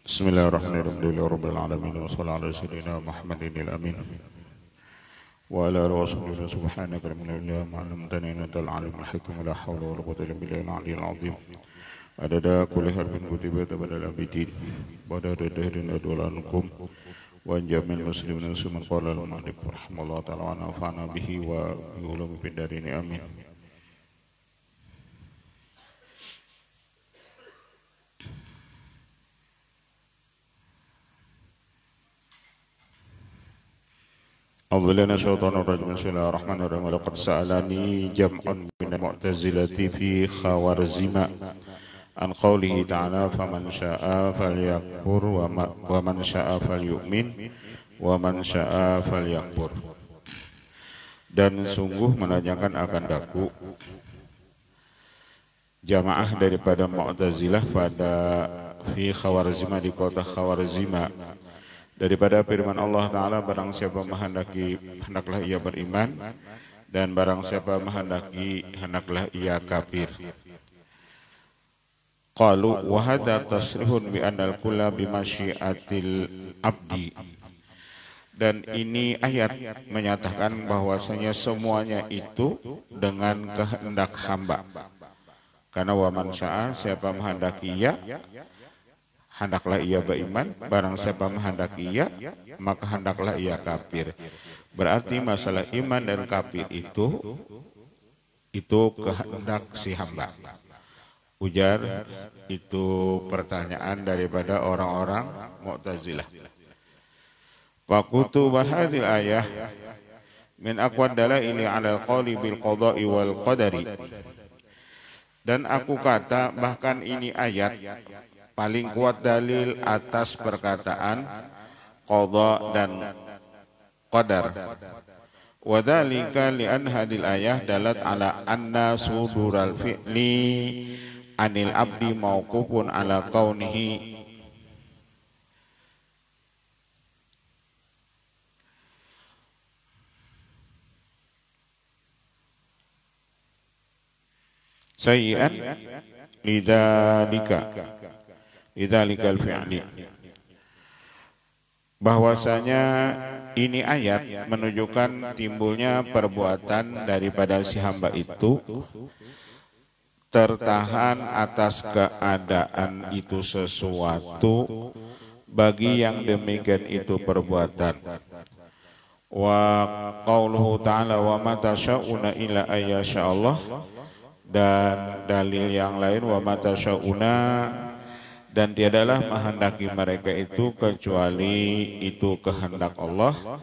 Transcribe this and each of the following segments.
Bismillahirrahmanirrahim. Rabbil alamin wa sallallahu ala sayyidina Muhammadin al-amin. Wa ala alihi wa sahbihi subhanaka la ilaha illa anta 'allamtal alimul hakim la hawla wa la quwwata illa billahil aliyyil azim. Adada kulli harfin kutiba tabadal abidin. Badada dahrin adwalankum wa jamil muslimin suman qala al-mu'allif rahimallahu ta'ala wa nafa'ana bihi wa bi ulumi fid darin amin. A'udzubillahi minasyaitonir rajim. Bismillahirrahmanirrahim. Laqad sa'alani jam'un minal mu'tazilati fi khawarzima an qawlihi ta'ala faman syaa'a falyakfur wa man syaa'a falyu'min wa man syaa'a falyakfur. Dan sungguh menanyakan akan daku jamaah daripada Mu'tazilah pada fi Khawarzima di kota Khawarzima daripada firman Allah Ta'ala, barang siapa menghendaki hendaklah ia beriman dan barang siapa menghendaki hendaklah ia kafir. Qalu wa hadza tasrihun bi annal kulla bi masyiatil abdi. Dan ini ayat menyatakan bahwasanya semuanya itu dengan kehendak hamba. Karena wa man syaa, siapa menghendaki ia hendaklah ia beriman, barang siapa menghendaki ia maka hendaklah ia kafir. Berarti masalah iman dan kafir itu kehendak si hamba. Ujar itu pertanyaan daripada orang-orang Mu'tazilah. Faqutu wa hadhil ayah min aqwad dalaili 'ala al-qawli bil qada'i wal qadari. Dan aku kata bahkan ini ayat paling kuat dalil atas perkataan qadha dan qadar. Wa dzalika li an hadil ayah dalat ala anna sudural fi'li anil abdi mauqufun ala kaunihi sayyi'an lidzalikal fi'li. Bahwasanya ini ayat menunjukkan timbulnya perbuatan daripada si hamba itu tertahan atas keadaan itu sesuatu bagi yang demikian itu perbuatan. Wa qauluhu ta'ala wa ma tasya'una illa ayyasha Allah. Dan dalil yang lain wa ma tasya'una, dan tiadalah menghendaki mereka itu kecuali itu kehendak Allah.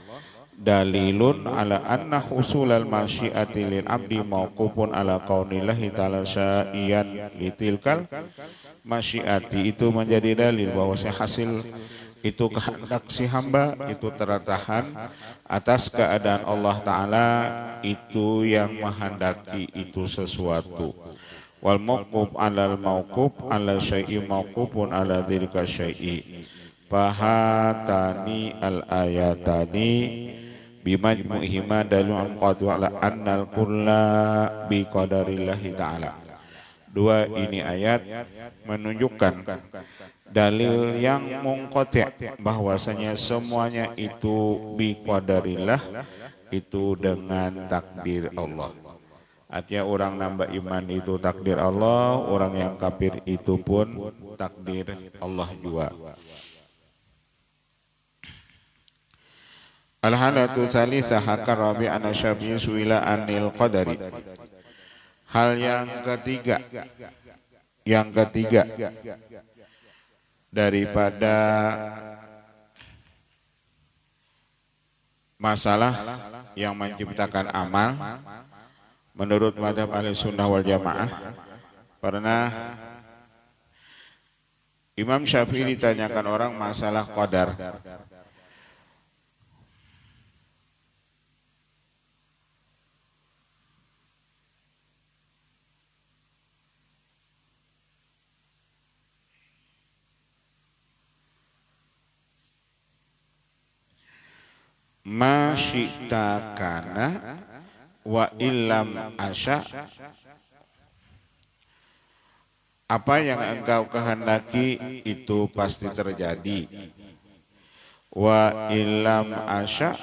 Dalilun ala anna husulal masyiati lil abdi mauqufun ala kaunillahi ta'ala sya'iyan litilkal masyiati. Itu menjadi dalil bahwa hasil itu kehendak si hamba itu tertahan atas keadaan Allah Ta'ala itu yang menghendaki itu sesuatu. Wal mauquf alal mauquf ala syai'i mauqufun ala dzalika syai'i. Fahatani al ayatani bimajmu'ihima dalilun qat'u ala annal kulla bi qadarillahi ta'ala. Dua ini ayat menunjukkan dalil yang mungqati' bahwasanya semuanya itu bi qadarillah, itu dengan takdir Allah. Artinya orang nambah iman itu takdir Allah, orang yang kafir itu pun takdir Allah juga. Al-halatu tsalitsah hakar Rabi' an-Syafi'i suila anil qadari. Hal yang ketiga daripada masalah yang menciptakan amal menurut mazhab Ahlussunnah wal Jamaah, pernah Imam Syafi'i ditanyakan orang masalah qadar. Ma syi'ta kana wa illam asya Apa yang engkau kehendaki itu pasti terjadi. Wa illam asya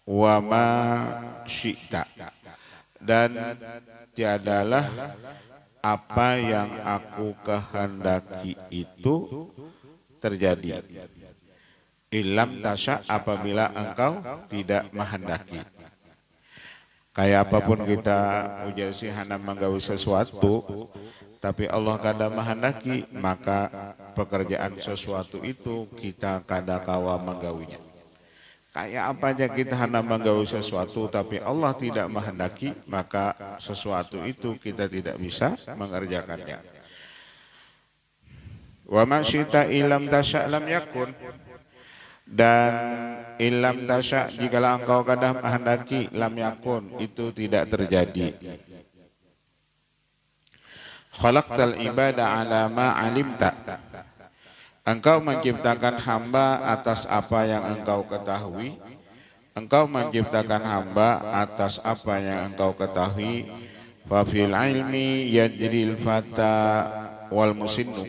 wa ma syi'ta. Dan tiadalah apa yang aku kehendaki itu terjadi. Illam tasya, apabila engkau tidak menghendaki. Kayak apapun kita ujar si hana menggawi sesuatu, tapi Allah kada menghendaki, maka pekerjaan sesuatu itu kita kada kawa menggawinya. Kayak apa aja kita hana menggawi sesuatu, tapi Allah tidak menghendaki, maka sesuatu itu kita tidak bisa mengerjakannya. Wa ma syi'ta illam tasya lam yakun. Dan illam tasya, jikalau engkau kada menghendaki, lam yakun, itu tidak terjadi. Khalaqtal ibada ala ma alimta. Engkau menciptakan hamba atas apa yang engkau ketahui. Engkau menciptakan hamba atas apa yang engkau ketahui. Fa fil ilmi yajril fata wal musinnu.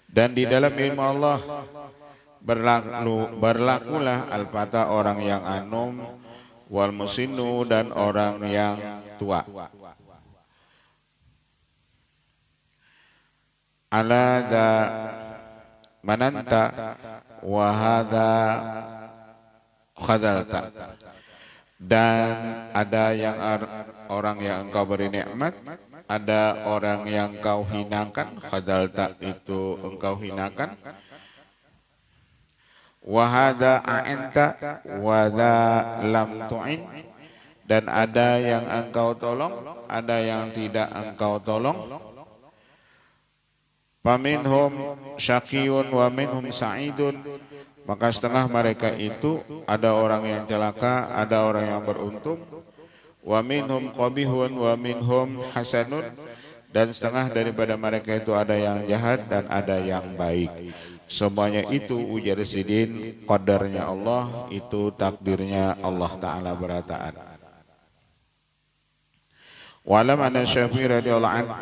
Dan di dalam ilmu Allah berlakulah al-fata, orang yang anum, wal musinnu, dan orang yang tua. Ala da mananta wa hadha khadalta. Dan ada yang orang yang engkau beri nikmat, ada orang yang engkau hinakan. Khadalta itu engkau hinakan. Wahada a'enta wada lam tu'in. Dan ada yang engkau tolong, ada yang tidak engkau tolong. Faminhum syaqiyun wa minhum sa'idun. Maka setengah mereka itu ada orang yang celaka, ada orang yang beruntung. Wa minhum qabihun wa minhum hasanun. Dan setengah daripada mereka itu ada yang jahat dan ada yang baik. Semuanya itu ujar sidin qadarnya Allah, itu takdirnya Allah Ta'ala berataan. Walam anna Syafi'i radhiyallahu anhu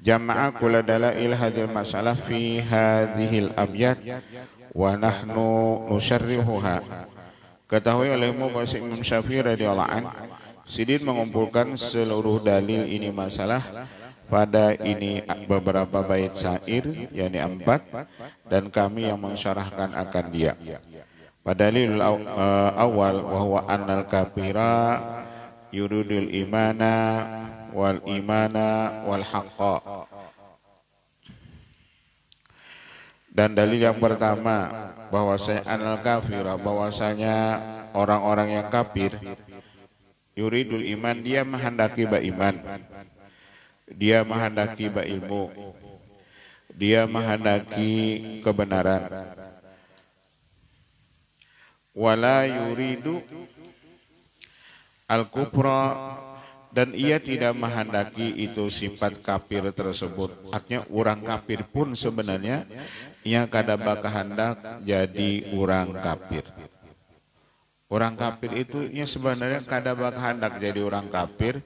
jama'a kulla dalail hadhil masalah fi hadhil abyad wa nahnu nusyarrihuha. Ketahui olehmu bahwa Imam Syafi'i radhiyallahu anhu sidin mengumpulkan seluruh dalil ini masalah pada ini beberapa bait syair, yakni 4, dan kami yang mensyarahkan akan dia. Pada dalil awal bahwa annal kafira yuridul imana wal haqqa. Dan dalil yang pertama bahwasanya annal kafira, bahwasanya orang-orang yang kafir, yuridul iman, dia menghendaki beriman. Dia menghendaki ilmu, dia menghendaki kebenaran. Wala yuridu al-kufra, dan ia tidak menghendaki itu sifat kafir tersebut. Artinya orang kafir pun sebenarnya ia kada kehendak jadi orang kafir. Orang kafir itu ia sebenarnya kada kehendak jadi orang kafir.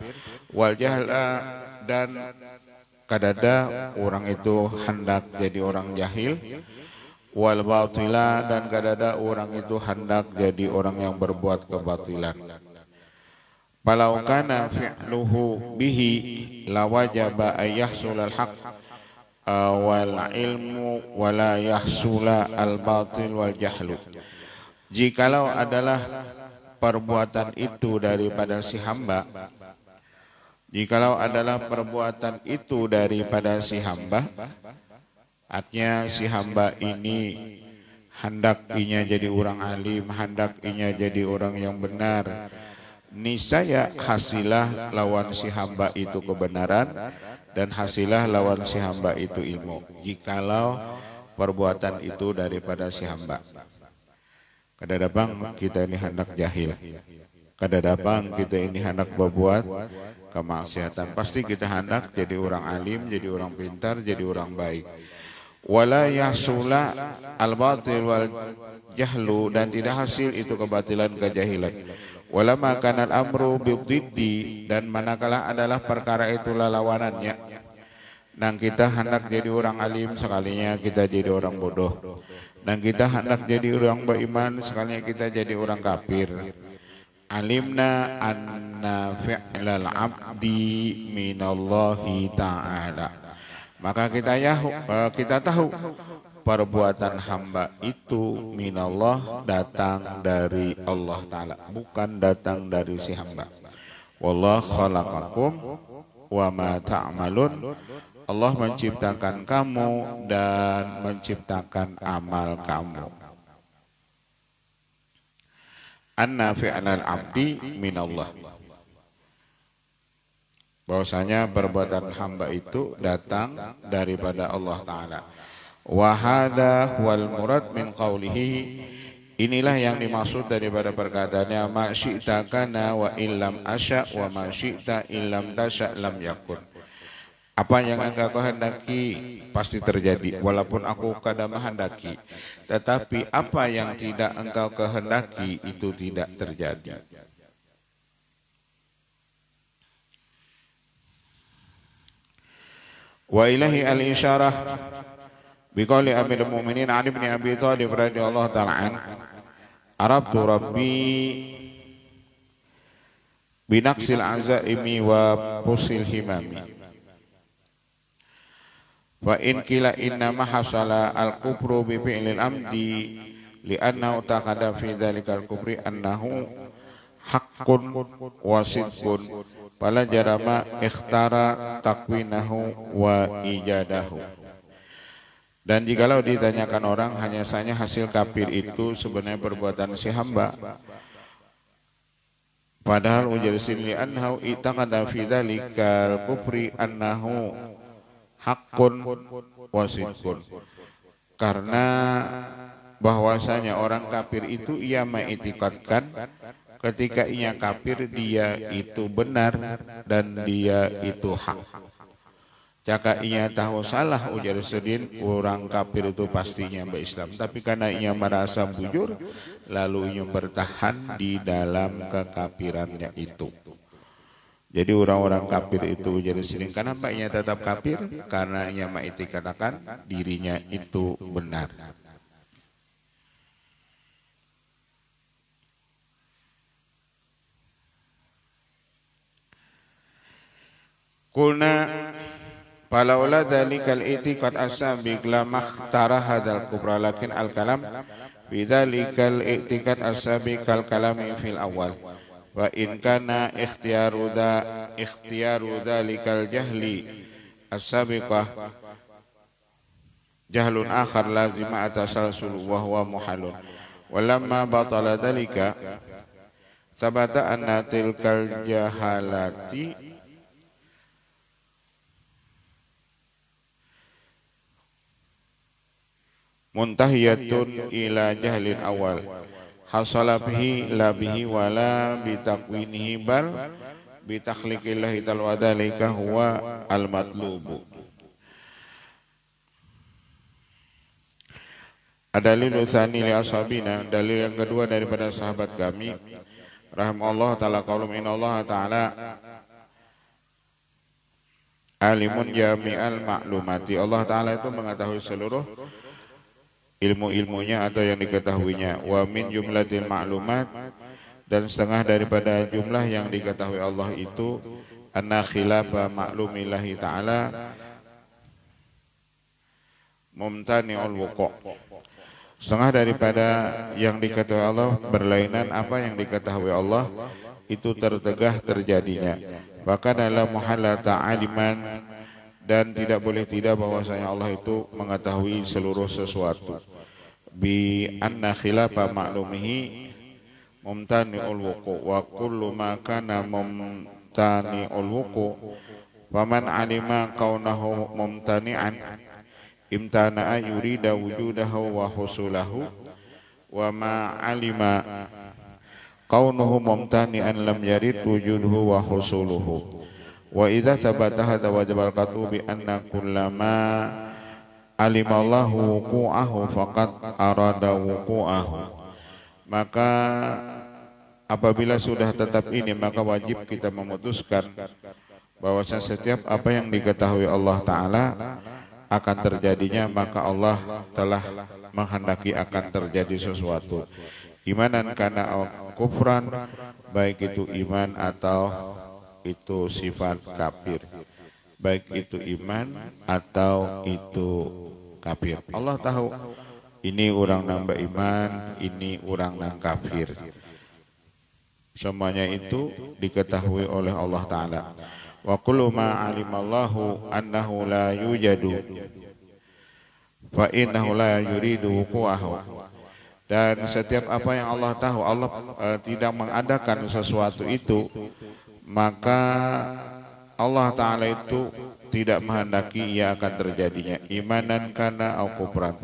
Wal jahla, dan kadada orang itu hendak jadi orang jahil. Wal batila, dan kadada orang itu hendak jadi orang yang berbuat kebatilan. Falau kana fi'luhu bihi lawajaba ayyahsulal haq wal ilmu wala yahsula al batil wal jahlu. Jikalau adalah perbuatan itu daripada si hamba, jikalau adalah perbuatan itu daripada si hamba, artinya si hamba ini hendak inya jadi orang alim, hendak inya jadi orang yang benar, niscaya hasilah lawan si hamba itu kebenaran, dan hasilah lawan si hamba itu ilmu. Jikalau perbuatan itu daripada si hamba. Kadang-kadang kita ini hendak jahil, kadang-kadang kita ini hendak berbuat kemaksiatan. Pasti kita hendak jadi orang alim, jadi orang pintar, jadi orang baik. Wala yahsula al-batil wal jahlu, dan tidak hasil itu kebatilan, kejahilan. Walamma kana al-amru bididdi, dan manakala adalah perkara itu lawanannya. Nang kita hendak jadi orang alim, sekalinya kita jadi orang bodoh. Nang kita hendak jadi orang beriman, sekalinya kita jadi orang kafir. Alimna anna fi'lal abdi minallahi ta'ala. Maka kita tahu perbuatan hamba itu minallah, datang dari Allah Ta'ala, bukan datang dari si hamba. Wallahu khalaqakum wa ma ta'malun. Allah menciptakan kamu dan menciptakan amal kamu. Anna fi'lal abdi minallah, bahwasanya perbuatan hamba itu datang daripada Allah Ta'ala. Wa hadha wal murad min qawlihi, inilah yang dimaksud daripada perkataannya ma syi'ta kana wa illam asya wa ma syi'ta illam tasya lam yakun. Apa yang engkau kehendaki pasti terjadi, walaupun aku kadang menghendaki. Tetapi apa yang tidak engkau kehendaki itu tidak terjadi. Wa ilahi al-isyarah biqauli Amirul Mu'minin Ali bin Abi Thalib radhiyallahu ta'ala an, arabtu rabbi binaqsil azaimi wa pusil himami. Wa in kila inna ma hasala al-kufru bi fi'lil amdi li'annahu taqada fi dzalikal kufri annahu haqqun wa sidqun fala jarama ikhtara takwinahu wa ijadahu. Dan jikalau ditanyakan orang, hanya saja hasil kafir itu sebenarnya perbuatan si hamba, padahal ujar sinli annahu itaqada fi dzalikal kufri annahu hakun wasidkun, karena bahwasanya orang kafir itu ia mengitikadkan ketika ia kafir dia itu benar dan dia itu hak. Jika ia tahu salah, ujar sedin, orang kafir itu pastinya berislam, tapi karena ia merasa bujur lalu ia bertahan di dalam kekafirannya itu. Jadi orang-orang kafir itu jadi sering. Kenapa ia tetap kafir? Karena ia mengiktikadkan dirinya itu benar. Qulna falaula dzalikal i'tiqad as-sabiq la makhtara hadzal kubra, lakin al-kalam bidzalikal i'tiqad as-sabiq kal kalami fil awal. Wa in kana ikhtiyaru dzalikal jahli as-sabiqah jahlun akhar lazima atasalsul wa huwa muhalun. Walamma batala dzalika sabata anna tilkal jahalati muntahiyatun ila jahlin awal hasala bihi la bihi wala bitakwinihi bal bitakhliqillahi ta'ala wa dzalika huwa al-matlubu. Adalil tsani li ashabina, dalil yang kedua daripada sahabat kami rahimallahu taala, qaulum innallaha taala alimun jami'al maklumati. Allah taala itu mengetahui seluruh ilmu-ilmunya atau yang diketahuinya. Wa min jumlatil ma'lumat, dan setengah daripada jumlah yang diketahui Allah itu anna khilafa ma'lumillahi ta'ala mumtani'ul wuqu'. Setengah daripada yang diketahui Allah berlainan apa yang diketahui Allah itu tertegah terjadinya. Bahkan dalam muhalla ta'aliman, dan tidak boleh tidak bahwasanya Allah itu mengetahui seluruh sesuatu. Bi anna khilafa ma'lumihi mumtani'ul wuqu' wa kullu ma kana mumtani'ul wuqu' faman alima kaunahu mumtani'an imtana'a yurida wujudahu wa husulahu wa ma alima kaunuhu mumtani'an lam yarid wujuduhu wa husuluhu. Wa idza thabata hadza wajibal qatu bi anna kullama alimallahu wuqu'ahu faqad arada wuqu'ahu. Maka apabila sudah tetap ini, maka wajib kita memutuskan bahwasanya setiap apa yang diketahui Allah Ta'ala akan terjadinya, maka Allah telah menghendaki akan terjadi sesuatu. Imanan kana kufran, baik itu iman atau itu sifat kafir, baik itu iman atau itu kafir. Allah tahu ini orang nambah iman, ini orang nang kafir. Semuanya itu diketahui oleh Allah Ta'ala. Wa kullu ma alimallahu annahu la yujadu fa innahu la yuridu wuqu'ahu. Dan setiap apa yang Allah tahu, Allah tidak mengadakan sesuatu itu, maka Allah Ta'ala itu tidak menghendaki ia akan terjadinya. Imanan kana au kufran,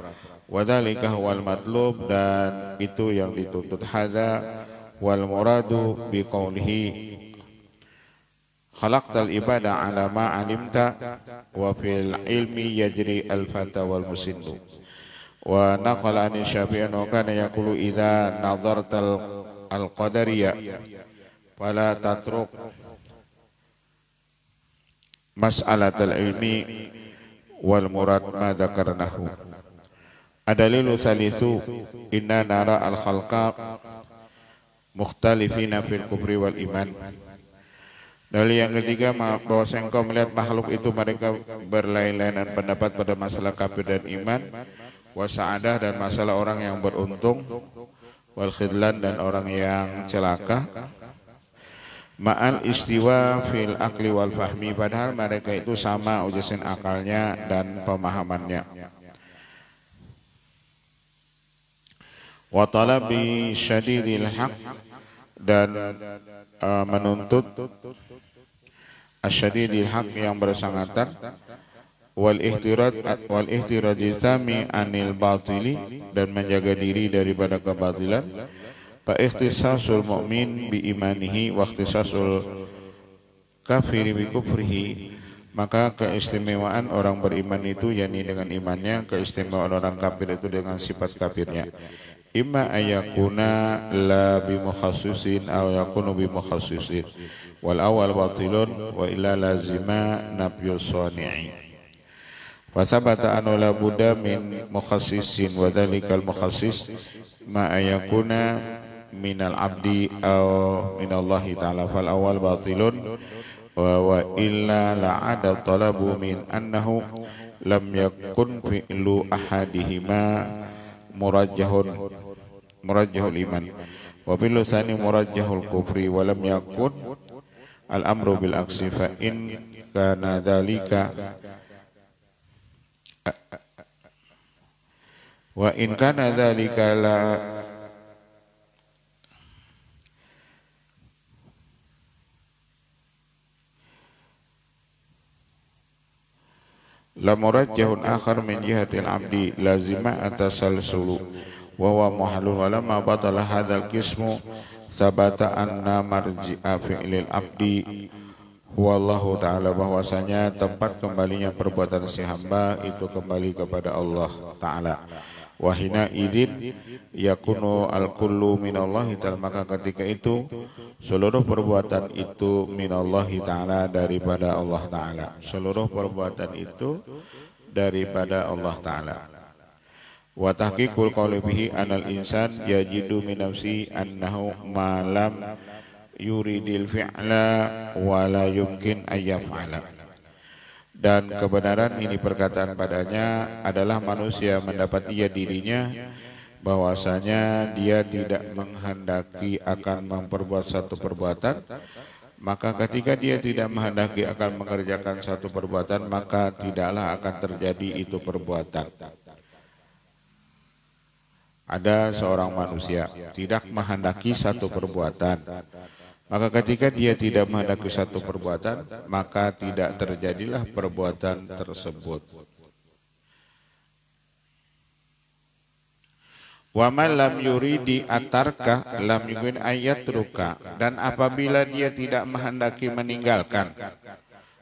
wa dzalika huwal matlub, dan itu yang dituntut. Hadza wal muradu bi qoulihi khalaqtal ibada ala ma alimta wa fil ilmi yajri al fata wal musindu. Wa naqala an Syafi'i wa kana yaqulu idza nadartal al qadariyya fala tatruk mas'alatal ilmi wal murad ma dzakarnahu. Adalilu salisu inna nara al khalqa mukhtalifina fil kufri wal iman. Dalil yang ketiga, bahwa engkau melihat makhluk itu mereka berlain-lainan pendapat pada masalah kafir dan iman, wasa'adah, dan masalah orang yang beruntung, wal khidlan, dan orang yang celaka, ma'al istiwa fil akli wal fahmi, padahal mereka itu sama ujasin akalnya dan pemahamannya. Wa talabi syadidil haq, dan menuntut asyadidil haq yang bersangatan, wal ihtirajizami anil batili, dan menjaga diri daripada kebatilan. Fa ikhtisasul mu'min bi imanihi wa ikhtisasul kafiri bi kufrihi, maka keistimewaan orang beriman itu yakni dengan imannya, keistimewaan orang kafir itu dengan sifat kafirnya. Imma ayakuna la bi mukhassisin aw yakunu bi mukhassisin, wal awal batilun wa illa lazima nafyu sani'i. Wa sabata an la budda min mukhassisin wa dzalikal mukhassis ma ayakuna minal abdi aw minallahi ta'ala, fal awal batilun wa illa la'ada talabu min annahu lam yakun fi'lu ahadihima murajjahul iman wa bil lisani murajjahul kufri wa lam yakun al amru bil aksi, fa in kana dzalika wa in kana dzalika la murajjahun akhar min jihatil abdi lazima atasalsulu wa huwa muhalun, wa lamma batala hadzal qismu sabata anna marji'a fi'lil abdi wallahu ta'ala, bahwasanya tempat kembalinya perbuatan si hamba itu kembali kepada Allah Ta'ala. Wahina idin yakunu al-kullu minallahi ta'ala, maka ketika itu seluruh perbuatan itu minallahi ta'ala, daripada Allah Ta'ala. Seluruh perbuatan itu daripada Allah Ta'ala. Wa tahqiqul qawli bihi anal insan yajidu min nafsi annahu ma lam yuridil fi'la wa la yumkin ayyaf'ala. Dan kebenaran ini perkataan padanya adalah manusia mendapat ia dirinya bahwasanya dia tidak menghendaki akan memperbuat satu perbuatan, maka ketika dia tidak menghendaki akan mengerjakan satu perbuatan, maka tidaklah akan terjadi itu perbuatan. Ada seorang manusia tidak menghendaki satu perbuatan, maka ketika dia tidak menghendaki satu perbuatan, maka tidak terjadilah perbuatan tersebut. Wa man lam yuridi atarka lam yurin ayatruka, dan apabila dia tidak menghendaki meninggalkan,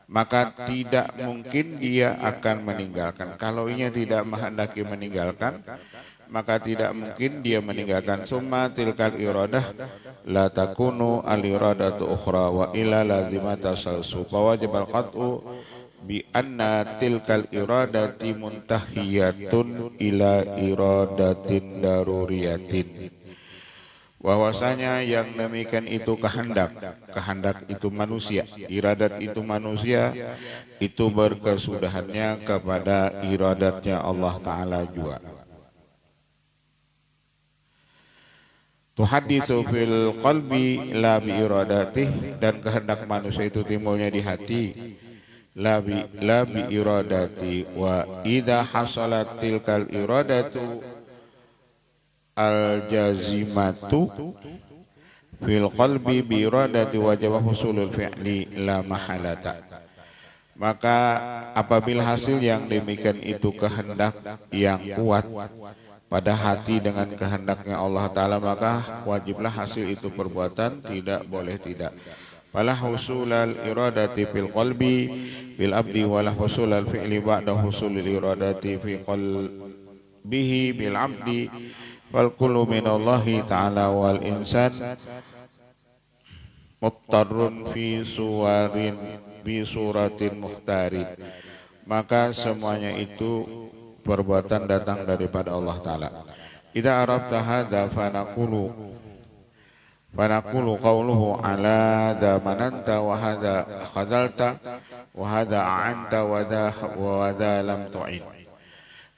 maka tidak mungkin dia akan meninggalkan. Kalau ia tidak menghendaki meninggalkan, maka tidak mungkin dia meninggalkan. Summa tilkal iradah la takunu al iradatu ukhra wa illa lazimata salsu fawajib al qat'u bi anna tilkal iradati muntahiyatun ila iradatin daruriyatin. Bahwasanya yang demikian itu kehendak itu manusia, iradat itu manusia, itu berkesudahannya kepada iradatnya Allah Ta'ala juga. Tuhaddisu fil qalbi la bi iradatih, dan kehendak manusia itu timbulnya di hati la bi iradati, wa idza hasalat tilkal iradatu al-jazimatu fil qalbi bi iradati wajib husulul fi'li la mahalata. Maka apabila hasil yang demikian itu kehendak yang kuat pada hati dengan kehendaknya Allah Ta'ala, maka wajiblah hasil itu perbuatan, tidak boleh tidak. Fala husulal iradati fil qalbi bil abdi wala husulal fi'li ba'da husulil iradati fi qalbihi bil abdi wal kullu minallahi ta'ala wal insan muttarun fi suratin muhtarin. Maka semuanya itu perbuatan datang daripada Allah Ta'ala. Idza arabta hadza fanaqulu qawluhu ala dha mananta wa hadha khadalta wa hadha a'anta wa hadha lam tu'in,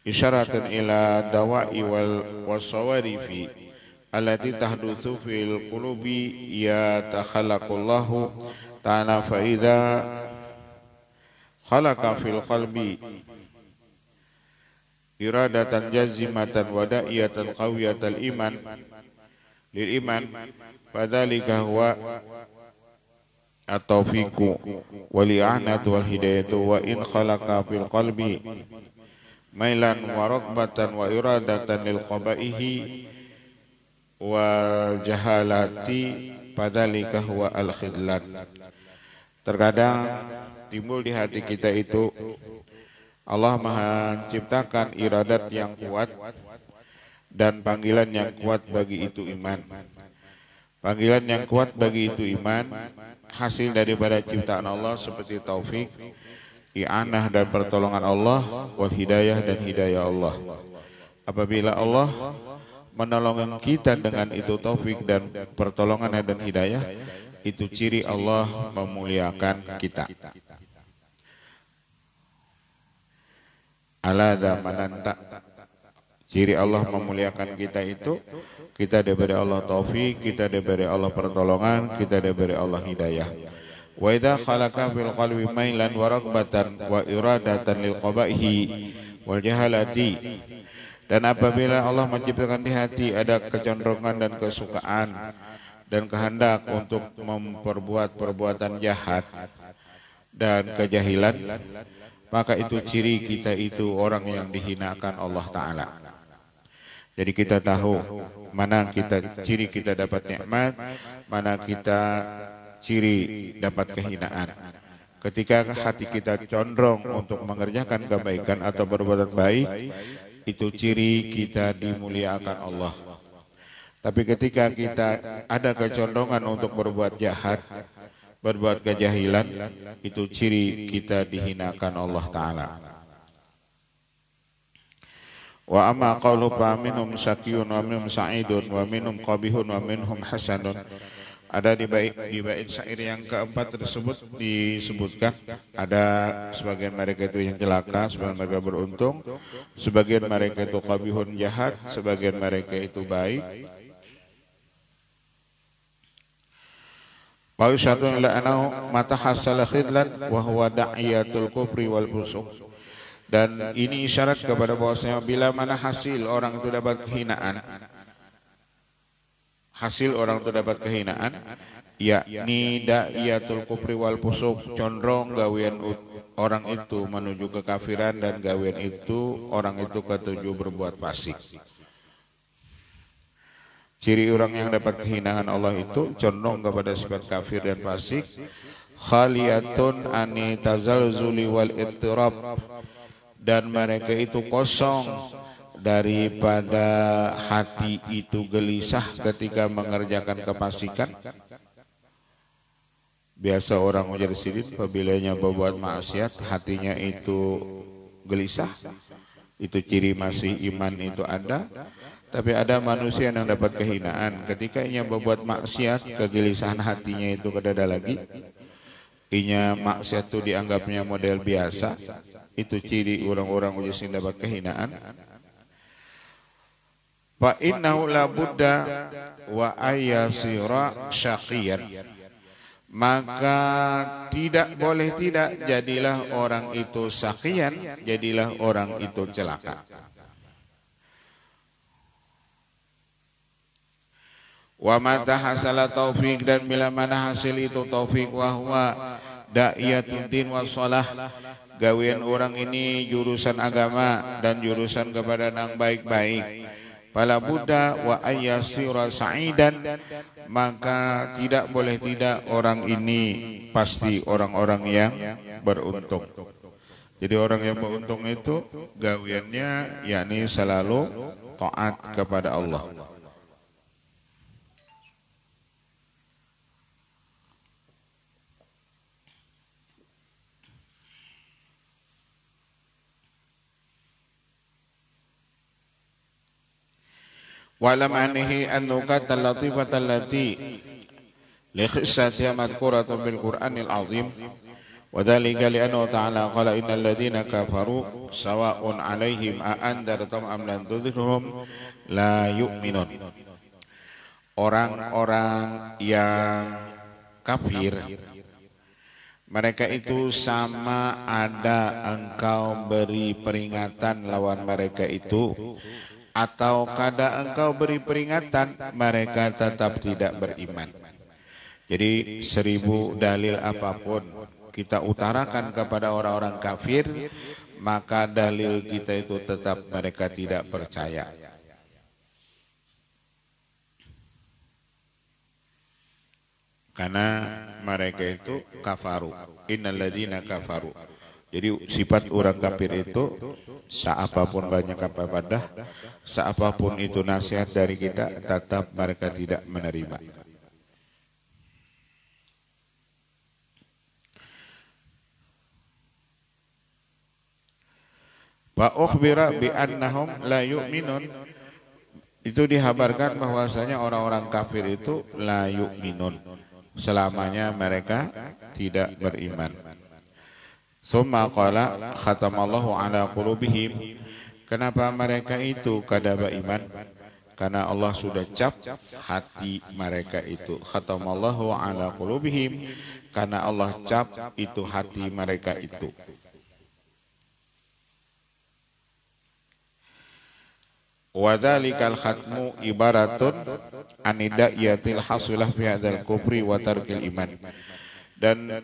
isyaratan ila dawa'i wal wasawarifi allati tahdutsu fil qulubi ya takhallaqullahu ta'ala fa idza khalaqa fil qalbi iradatan jazimatan wa da'iyatan qawiyatal iman lil iman fadzalika huwa at-taufiqu wal i'anatu wal hidayatu. Wa in khalaqa fil qalbi mailan wa ragbatan wa iradatan lil qabaihi wal jahalati fadzalika huwa al khidlan. Terkadang timbul di hati kita itu Allah menciptakan iradat yang kuat dan panggilan yang kuat bagi itu iman. Panggilan yang kuat bagi itu iman hasil daripada ciptaan Allah seperti taufik, i'anah dan pertolongan Allah, wal hidayah dan hidayah Allah. Apabila Allah menolong kita dengan itu taufik dan pertolongan dan hidayah, itu ciri Allah memuliakan kita. Ala zamananta, ciri Allah memuliakan kita itu kita diberi Allah taufik, kita diberi Allah pertolongan, kita diberi Allah hidayah. Wa idza khalaqa fil qalbi mailan wa ragbatan wa iradatan lil qabaihi wal jahalati, dan apabila Allah menciptakan di hati ada kecenderungan dan kesukaan dan kehendak untuk memperbuat perbuatan jahat dan kejahilan, maka itu ciri kita itu orang yang dihinakan Allah Ta'ala. Jadi kita tahu mana ciri kita dapat nikmat, mana kita ciri dapat kehinaan. Ketika hati kita condong untuk mengerjakan kebaikan atau berbuat baik, itu ciri kita dimuliakan Allah. Tapi ketika kita ada kecondongan untuk berbuat jahat, berbuat kejahilan, itu ciri kita dihinakan Allah Ta'ala. Wa amma qawlu fa minhum syaqiyun wa minhum sa'idun wa minhum qabihun wa minhum hasanun. Ada di bait syair yang keempat tersebut disebutkan ada sebagian mereka itu yang celaka, sebagian mereka beruntung, sebagian mereka itu qabihun jahat, sebagian mereka itu baik. Wa yusyatun la'anahu mata hasala khidlan wa huwa da'iyatul kufri wal fusuq. Dan ini isyarat kepada bahwasanya bila mana hasil orang itu dapat kehinaan, yakni da'iyatul kufri wal fusuq, condong gawean orang itu menuju kekafiran dan gawean itu orang itu ketujuh berbuat fasik. Ciri orang yang dapat kehinaan Allah itu condong kepada sifat kafir dan fasik, khaliyatun ani tazalzuli wal ittirab, dan mereka itu kosong daripada hati itu gelisah ketika mengerjakan kefasikan. Biasa orang mujarsidin apabila berbuat maksiat hatinya itu gelisah, itu ciri masih iman itu ada. Tapi ada manusia yang dapat kehinaan ketika ia berbuat maksiat, kegelisahan hatinya itu kedada lagi. Inya maksiat itu dianggapnya model biasa, itu ciri orang-orang mujarsidin dapat kehinaan. Fa innahu la budda wa ayyasira syaqiyan, maka tidak boleh tidak jadilah orang itu syaqiyan, jadilah orang itu celaka. Wa mata hasala taufik, dan bila mana hasil itu taufik, wa huwa da'iyatun din wa shalah, gawean orang ini jurusan agama dan jurusan kepada yang baik-baik. Fala buddha wa ayyasira sa'idan, maka tidak boleh tidak orang ini pasti orang-orang yang beruntung. Jadi orang yang beruntung itu gaweannya yakni selalu taat kepada Allah. Walam anihi an-nukat al-latifat allati li khissatiha madhkuratun bil Qur'anil azim, wa dhalika li'annahu ta'ala qala innal ladhina kafaru sawa'un 'alaihim a andartum am lam tudhirhum la yu'minun. Orang-orang yang kafir, mereka itu sama ada engkau beri peringatan lawan mereka itu, atau kada engkau beri peringatan, mereka tetap tidak beriman. Jadi 1000 dalil apapun kita utarakan kepada orang-orang kafir, maka dalil kita itu tetap mereka tidak percaya. Karena mereka itu kafaru. Innal ladzina kafaru. Jadi sifat orang kafir itu seapapun banyak ibadah, seapapun itu nasihat dari kita, tetap mereka tidak menerima. Wa ukhbira bi annahum la yu'minun, itu dihabarkan bahwasanya orang-orang kafir itu la yu'minun, selamanya mereka tidak beriman. Summa qala khatamallahu ala qulubihim, kenapa mereka itu kada beriman? Karena Allah sudah cap hati mereka itu. Khatamallahu ala qulubihim, karena Allah cap itu hati mereka itu. Wa dzalikal khatmu ibaratun anidayatil hasulah fi hadzal kufri wa tarkil iman. Dan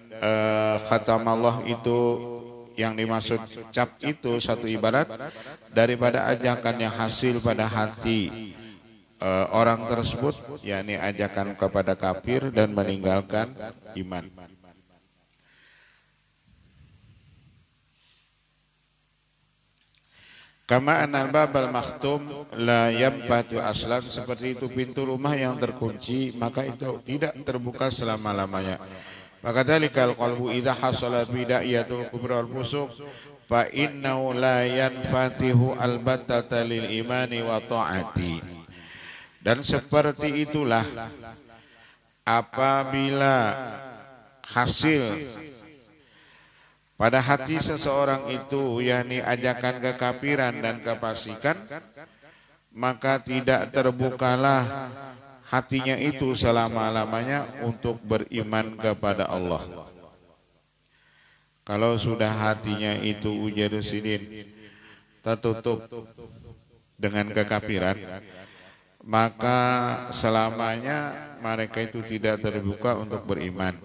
khatamallah itu yang dimaksud cap itu satu ibarat daripada ajakan yang hasil pada hati orang tersebut, yakni ajakan kepada kafir dan meninggalkan iman. Kama anal babal makhtum la yabatu aslan, seperti itu pintu rumah yang terkunci maka itu tidak terbuka selama-lamanya. Maka dalikal qalbu idza hasala bidayatul kubra wal fusuq fa innahu la yanfatihu albattata lil imani wa taati. Dan seperti itulah apabila hasil pada hati seseorang itu yakni ajakan kekafiran dan kefasikan, maka tidak terbukalah hatinya itu selama-lamanya untuk beriman kepada Allah. Kalau sudah hatinya itu ujar sidin tertutup dengan kekafiran, maka selamanya mereka itu tidak terbuka untuk beriman.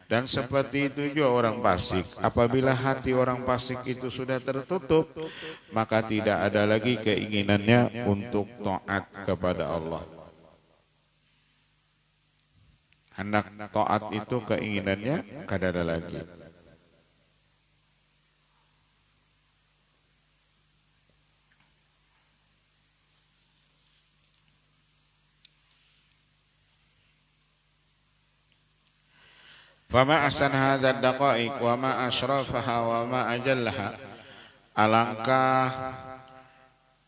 Dan seperti itu juga orang fasik. Apabila hati orang fasik itu sudah tertutup, maka tidak ada lagi keinginannya untuk taat kepada Allah. Hendak taat itu keinginannya kada ada lagi. Fama ahsan hadzal daqaiq wa ma asyrafaha wa ma ajallaha. Alangkah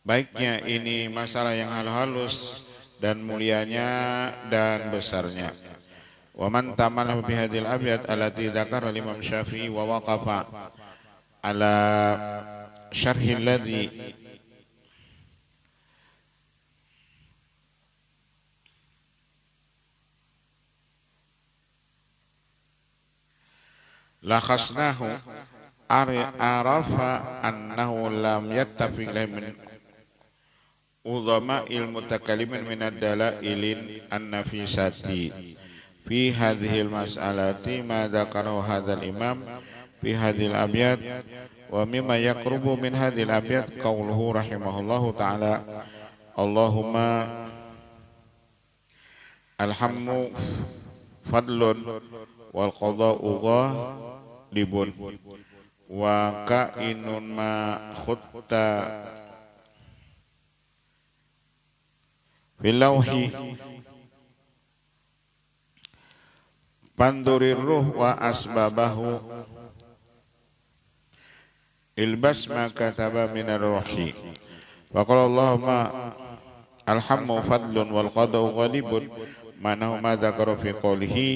baiknya ini masalah yang halus dan mulianya dan besarnya. Wa man tamalahu bi hadhil abyad allati dzakara Imam Syafi'i wa waqafa ala syarhi alladhi lakhasnahu arafa annahu lam yattafiq min udhama'il mutakallimin min ad-dalailin an-nafisati fi hadhil mas'alati ma dzakarahu hadzal imam fi hadhil abyad wa mimma yaqrubu min hadhil abyad qauluhu rahimahullahu ta'ala Allahumma alhammu fadlun wal qada'u ghalibun wa ka'inun ma khutta fil lawhi pandurir ruh wa asbabahu ilbas ma kataba minar ruhi wa qala Allahumma alhammu fadlun wal qada'u ghalibun manahu ma dzakara fi qawlihi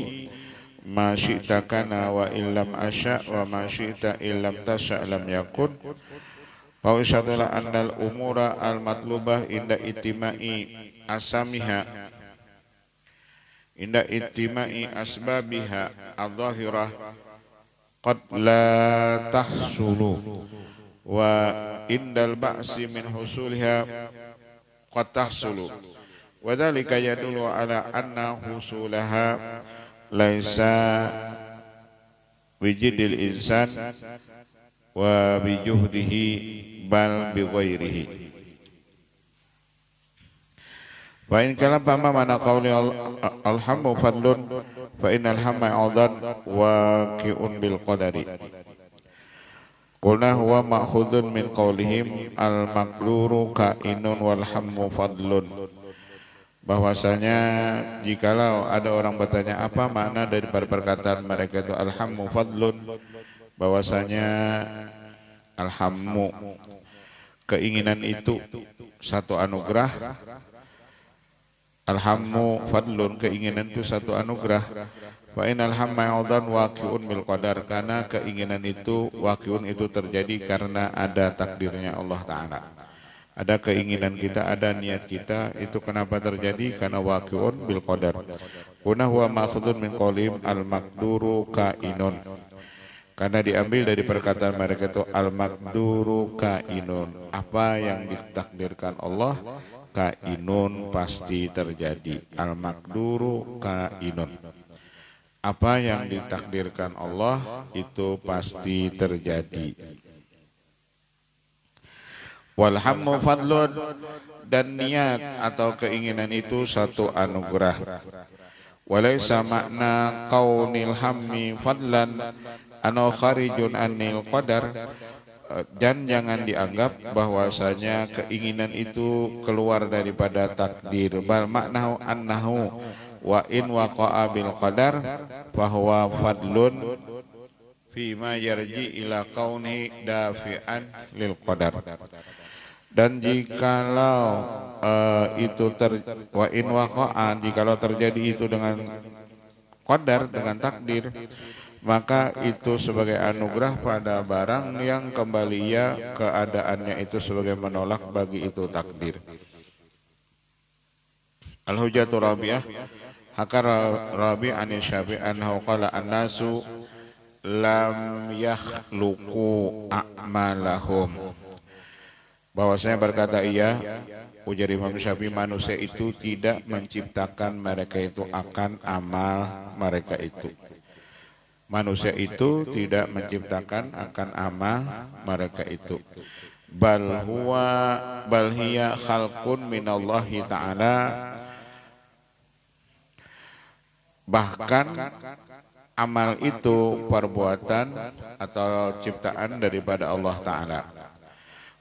ma syi'ta kana wa illam asya wa ma syi'ta illam tasya lam yakun wa usyadala annal umura al matlubah inda itimai asamiha inda itimai asbabiha al-zahirah qad la tahsulu wa indal ba'si min husuliha qad tahsulu wa dhalika yadullu ala anna husulaha laisa bijidil insan wa bijuhdihi bal bighairihi. Wa in kana fama mana qawli alhammu fadlun fa innal hamma adan waqi'un bil qadari. Qulna huwa ma'khudun min qawlihim al maqduru ka'inun wal hammu fadlun. Bahwasanya jikalau ada orang bertanya apa makna daripada perkataan mereka itu alhammu fadlun, bahwasanya alhammu keinginan itu satu anugerah, alhammu fadlun keinginan itu satu anugerah, wa innal hamma yaudan waqi'un bil qadar, karena keinginan itu waqi'un itu terjadi karena ada takdirnya Allah Ta'ala. Ada keinginan kita, ada niat kita, itu kenapa terjadi? Karena waqi'un bil qadar. Kuna huwa ma'khudun min qawlim al-maqduru ka'inun. Karena diambil dari perkataan mereka itu al-maqduru ka'inun. Apa yang ditakdirkan Allah, ka'inun pasti terjadi. Al-maqduru ka'inun. Apa yang ditakdirkan Allah itu pasti terjadi. Walhammu fadlun, dan niat atau keinginan itu satu anugerah. Walaysa makna qaunil hammi fadlan anu kharijun anil qadar, dan jangan dianggap bahwasanya keinginan itu keluar daripada takdir. Bal maknahu annahu wa in waqa'a bil qadar fahuwa fadlun fima yarji ila qauni dafi'an lil qadar. Dan jikalau itu wa in waqa'a, jikalau terjadi itu dengan qadar, dengan takdir, maka itu sebagai anugerah pada barang yang kembali ya keadaannya itu sebagai menolak bagi itu takdir. Al-hujjatu rabi'ah hakar Rabi' an Syafi'i annahu qala an-nasu lam yakhluqu a'malahum, bahwasanya berkata ia, ujar Imam Syafi'i, manusia itu tidak menciptakan mereka itu akan amal mereka itu. Manusia itu tidak menciptakan akan amal mereka itu. Bal hiya khalqun minallahi ta'ala, bahkan amal itu perbuatan atau ciptaan daripada Allah Ta'ala.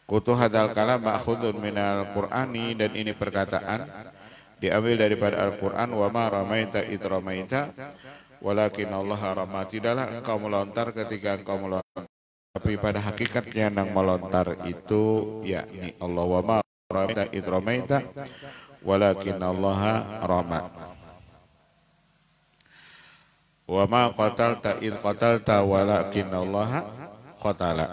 Kutu hadal kalam ma'khudun minal Qur'ani, dan ini perkataan diambil daripada Al-Quran. Wa ma ramaita id ramaita, walakin Allah rama, tidaklah engkau melontar ketika engkau melontar, tapi pada hakikatnya yang melontar itu yakni Allah. Wa ma ramaita id ramaita walakin Allah rama. Wa ma qatalta id qatalta walakin Allah qatala.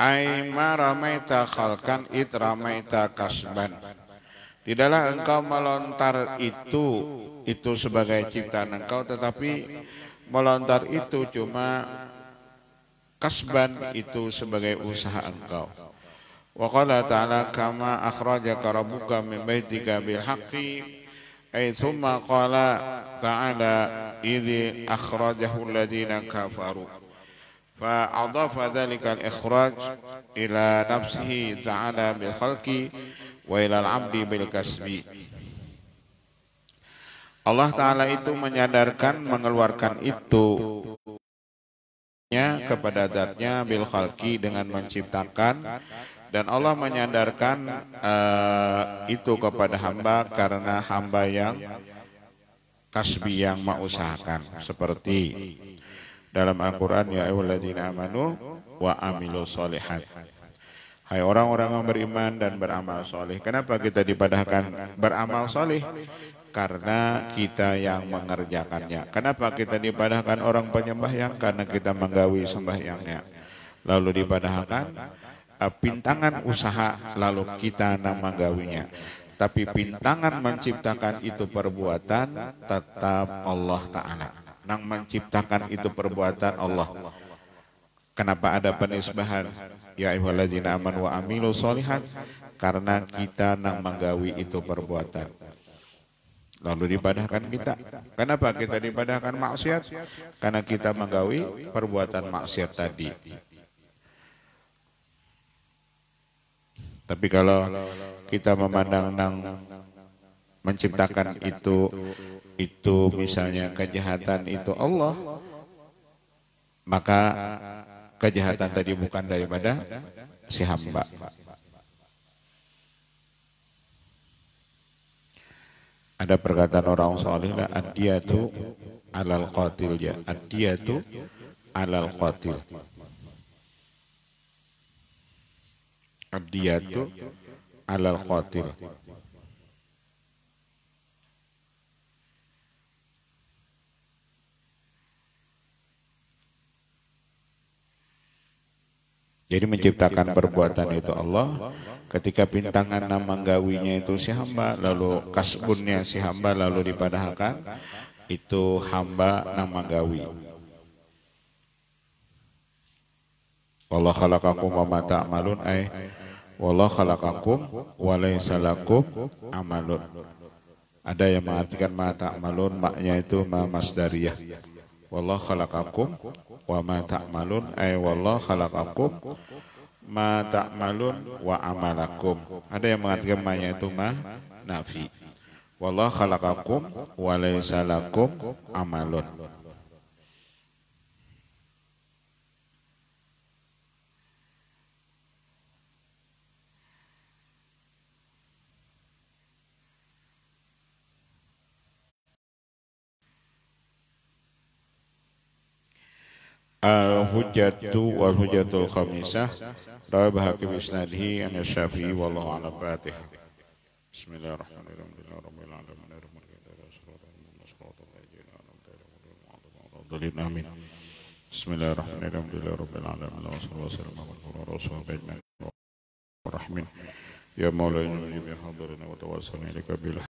Ai ma ramaita khalqan id ramaita kasban. Tidaklah engkau melontar itu sebagai ciptaan engkau, tetapi melontar itu cuma kasban, itu sebagai usaha engkau. Wa qala ta'ala kama akhrajaka rabbuka min baitika bil haqqi, ay thumma qala ta'ala idh akhrajahu alladhina kafaru. فأضاف ذلك الإخراج إلى نفسه تعالى بالخلق وإلى العبد بالكسب. Allah Ta'ala itu menyadarkan, mengeluarkan itu kepada zatnya bil khalqi, dengan menciptakan, dan Allah menyadarkan itu kepada hamba karena hamba yang kasbi, yang mengusahakan, seperti dalam Al-Quran, ya ayyuhalladzina amanu wa amilus sholihat. Hai orang-orang yang beriman dan beramal soleh. Kenapa kita dipadahkan beramal soleh? Karena kita yang mengerjakannya. Kenapa kita dipadahkan orang penyembahyang? Karena kita menggawi sembahyangnya. Lalu dipadahkan pintangan usaha, lalu kita yang menggawinya. Tapi pintangan menciptakan itu perbuatan tetap Allah Ta'ala. Nang menciptakan itu perbuatan Allah. Kenapa ada penisbahan ya ayyuhalladzina amanu wa amilus sholihat? Karena kita nang menggawi itu perbuatan. Lalu dipadahkan kita. Kenapa kita dipadahkan maksiat? Karena kita menggawi perbuatan maksiat tadi. Tapi kalau kita memandang nang menciptakan itu misalnya kejahatan itu Allah, maka kejahatan tadi bukan daripada si hamba. Ada perkataan orang saleh lah, ad-diyatu alal qatil, ya, ad-diyatu alal qatil, ad-diyatu alal qatil. Jadi menciptakan perbuatan itu Allah, ketika pintangan nama menggawinya itu si hamba, lalu kasbunnya si hamba, lalu dipadahkan itu hamba nama gawi. Wallahu khalaqakum wa ma ta'malun, ay wallahu khalaqakum wa laysa lakum amalun. Ada yang mengartikan ma ta'malun, maknya itu ma masdariyah. Wallahu khalaqakum wa ma ta'malun, ay wallahu khalaqakum ma ta'malun wa amalakum. Ada yang mengartikan ma-nya itu ma nafi. Wallahu khalaqakum wa laysa lakum amalun. Al-hujjatu wal hujjatul khamisah rawi bahaki bisnadihi an Syafi'i wallahu a'lam. Fatihah. Bismillahirrahmanirrahim. Amin. Bismillahirrahmanirrahim. Ya Maulana bi hadrana wa tawassalna ilaika bil